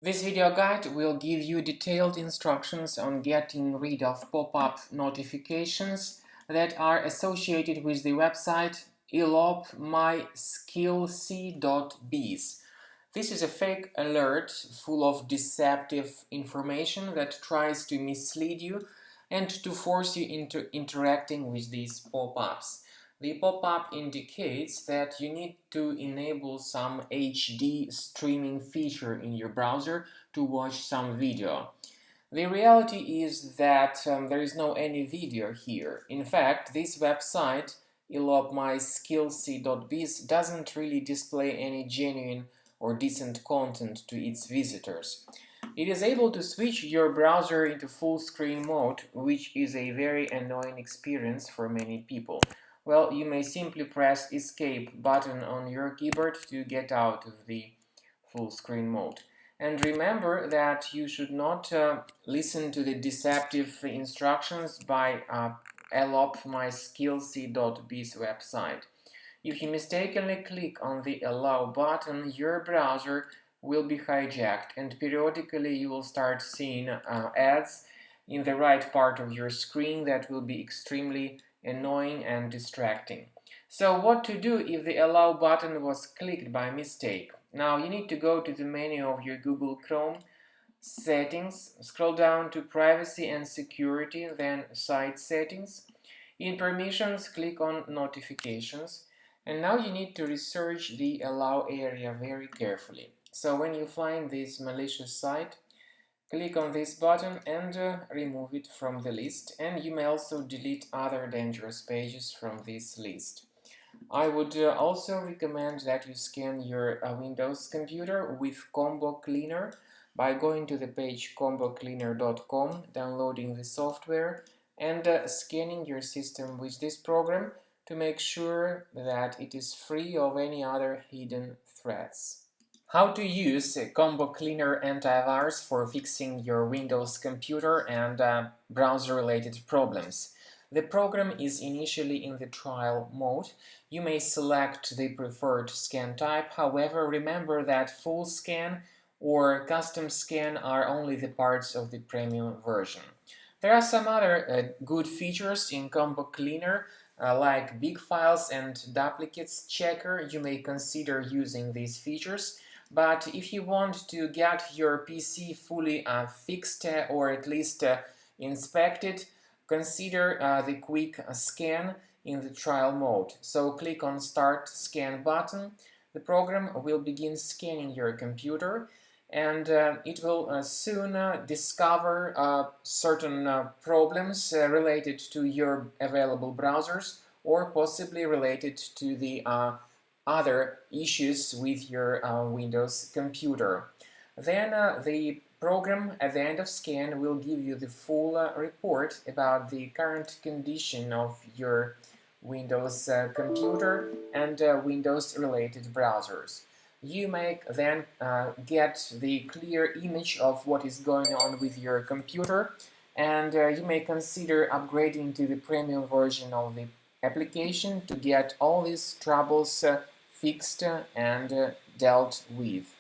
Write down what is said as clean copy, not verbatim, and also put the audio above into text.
This video guide will give you detailed instructions on getting rid of pop-up notifications that are associated with the website Elopmyskillsi.biz. This is a fake alert full of deceptive information that tries to mislead you and to force you into interacting with these pop-ups. The pop-up indicates that you need to enable some HD streaming feature in your browser to watch some video. The reality is that there is no any video here. In fact, this website, Elopmyskillsi.biz, doesn't really display any genuine or decent content to its visitors. It is able to switch your browser into full screen mode, which is a very annoying experience for many people. Well, you may simply press Escape button on your keyboard to get out of the full screen mode. And remember that you should not listen to the deceptive instructions by Elopmyskillsi.biz website. If you mistakenly click on the Allow button, your browser will be hijacked, and periodically you will start seeing ads in the right part of your screen that will be extremely annoying and distracting. So what to do if the Allow button was clicked by mistake? Now you need to go to the menu of your Google Chrome, Settings, scroll down to Privacy and Security, then Site Settings. In Permissions, click on Notifications, and now you need to research the Allow area very carefully. So when you find this malicious site, click on this button and remove it from the list, and you may also delete other dangerous pages from this list. I would also recommend that you scan your Windows computer with Combo Cleaner by going to the page combocleaner.com, downloading the software, and scanning your system with this program to make sure that it is free of any other hidden threats. How to use Combo Cleaner Antivirus for fixing your Windows computer and browser-related problems. The program is initially in the trial mode. You may select the preferred scan type, however, remember that full scan or custom scan are only the parts of the premium version. There are some other good features in Combo Cleaner, like big files and duplicates checker. You may consider using these features. But if you want to get your PC fully fixed or at least inspected, consider the quick scan in the trial mode. So click on Start Scan button. The program will begin scanning your computer, and it will soon discover certain problems related to your available browsers, or possibly related to the other issues with your Windows computer. Then the program at the end of scan will give you the full report about the current condition of your Windows computer and Windows related browsers. You may then get the clear image of what is going on with your computer, and you may consider upgrading to the premium version of the application to get all these troubles fixed and dealt with.